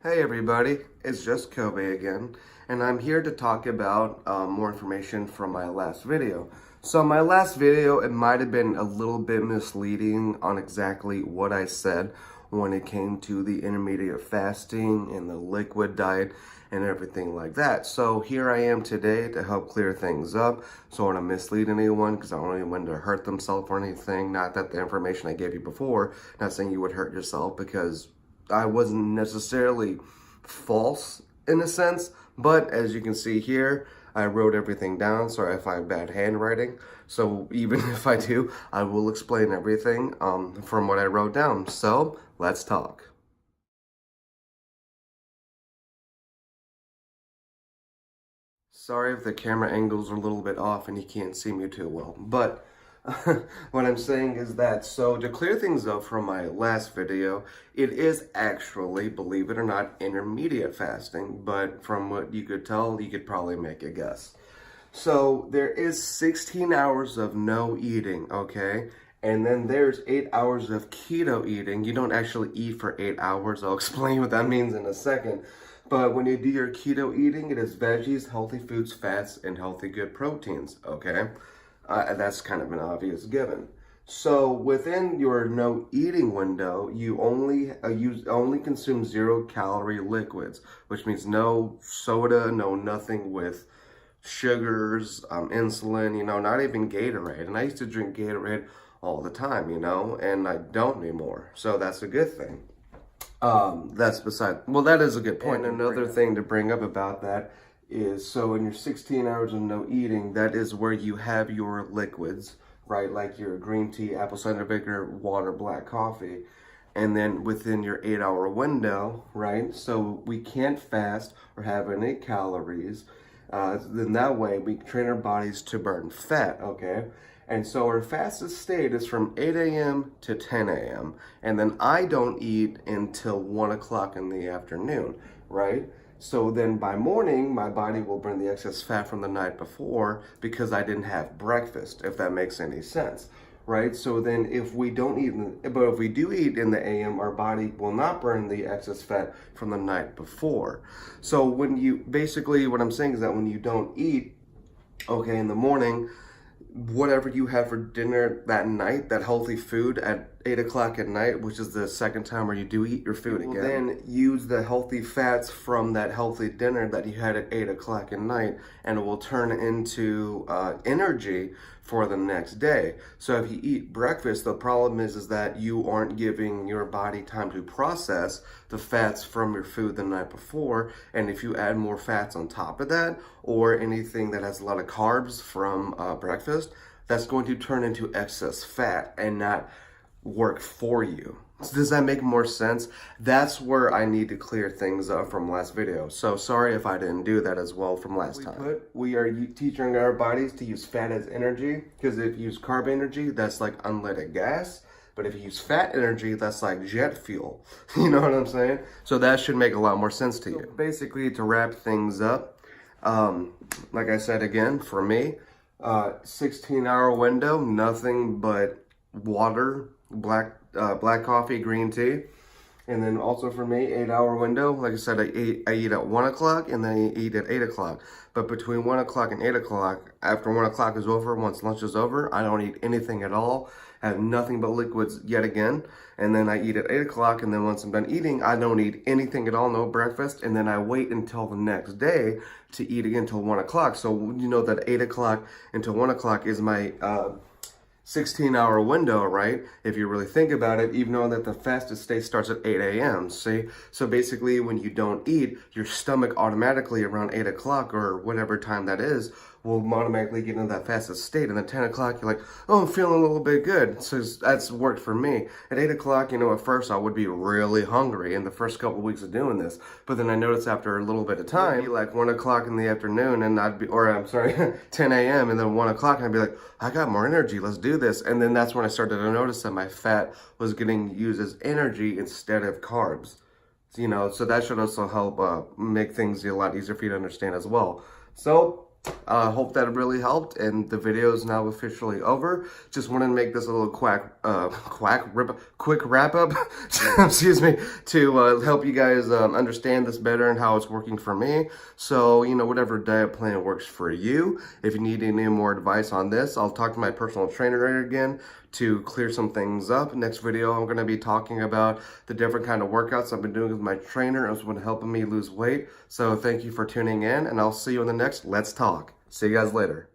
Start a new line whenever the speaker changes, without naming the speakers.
Hey everybody, it's JustCoby again, and I'm here to talk about more information from my last video. So my last video, it might have been a little bit misleading on exactly what I said when it came to the intermediate fasting and the liquid diet and everything like that. So here I am today to help clear things up, so I don't want to mislead anyone because I don't want anyone to hurt themselves or anything. Not that the information I gave you before, not saying you would hurt yourself, because I wasn't necessarily false in a sense, but as you can see here, I wrote everything down. Sorry if I have bad handwriting. So even if I do, I will explain everything from what I wrote down. So let's talk. Sorry if the camera angles are a little bit off and you can't see me too well, but what I'm saying is that, so to clear things up from my last video, it is actually, believe it or not, intermediate fasting, but from what you could tell, you could probably make a guess. So there is 16 hours of no eating, okay? And then there's 8 hours of keto eating. You don't actually eat for 8 hours. I'll explain what that means in a second. But when you do your keto eating, it is veggies, healthy foods, fats, and healthy good proteins, okay? That's kind of an obvious given. So within your no eating window, you only consume 0-calorie liquids, which means no soda, no nothing with sugars, insulin, not even Gatorade. And I used to drink Gatorade all the time, and I don't anymore. So that's a good thing. That is a good point. And another thing to bring up about that is, so in your 16 hours of no eating, that is where you have your liquids, right? Like your green tea, apple cider vinegar, water, black coffee. And then within your 8-hour window, right? So we can't fast or have any calories. Then that way we train our bodies to burn fat, okay? And so our fastest state is from 8 a.m. to 10 a.m. And then I don't eat until 1 o'clock in the afternoon, right? So then by morning, my body will burn the excess fat from the night before because I didn't have breakfast, if that makes any sense, right? So then if we don't eat, but if we do eat in the AM, our body will not burn the excess fat from the night before. So when you, basically what I'm saying is that when you don't eat, okay, in the morning, whatever you have for dinner that night, that healthy food at 8 o'clock at night, which is the second time where you do eat your food again, then use the healthy fats from that healthy dinner that you had at 8 o'clock at night, and it will turn into energy for the next day. So if you eat breakfast, the problem is that you aren't giving your body time to process the fats from your food the night before. And if you add more fats on top of that, or anything that has a lot of carbs from breakfast, that's going to turn into excess fat and not work for you. So does that make more sense? That's where I need to clear things up from last video. So sorry if I didn't do that as well from last time. We are teaching our bodies to use fat as energy, because if you use carb energy, that's like unleaded gas. But if you use fat energy, that's like jet fuel. You know what I'm saying? So that should make a lot more sense to you. So basically, to wrap things up, like I said again, for me, 16-hour window, nothing but water, black coffee, green tea. And then also for me, 8-hour window, like I said, I eat at 1 o'clock and then I eat at 8 o'clock. But between 1 o'clock and 8 o'clock, after 1 o'clock is over, once lunch is over, I don't eat anything at all. I have nothing but liquids yet again. And then I eat at 8 o'clock, and then once I'm done eating, I don't eat anything at all, no breakfast. And then I wait until the next day to eat again until 1 o'clock. So you know that 8 o'clock until 1 o'clock is my 16-hour window, right? If you really think about it, even though that the fastest state starts at 8 a.m., see? So basically, when you don't eat, your stomach automatically around 8 o'clock or whatever time that is, will automatically get into that fastest state. And then 10 o'clock, you're like, oh, I'm feeling a little bit good. So that's worked for me. At 8 o'clock, at first I would be really hungry in the first couple of weeks of doing this. But then I noticed after a little bit of time, it'd be like 1 o'clock in the afternoon, and 10 a.m. and then 1 o'clock, and I'd be like, I got more energy, let's do this. And then that's when I started to notice that my fat was getting used as energy instead of carbs. So that should also help make things a lot easier for you to understand as well. So Hope that really helped, and the video is now officially over. Just wanted to make this a little quick wrap up, excuse me, to help you guys understand this better and how it's working for me. So, you know, whatever diet plan works for you. If you need any more advice on this, I'll talk to my personal trainer again to clear some things up. Next video, I'm going to be talking about the different kind of workouts I've been doing with my trainer. It's been helping me lose weight. So thank you for tuning in, and I'll see you in the next Let's Talk. See you guys later.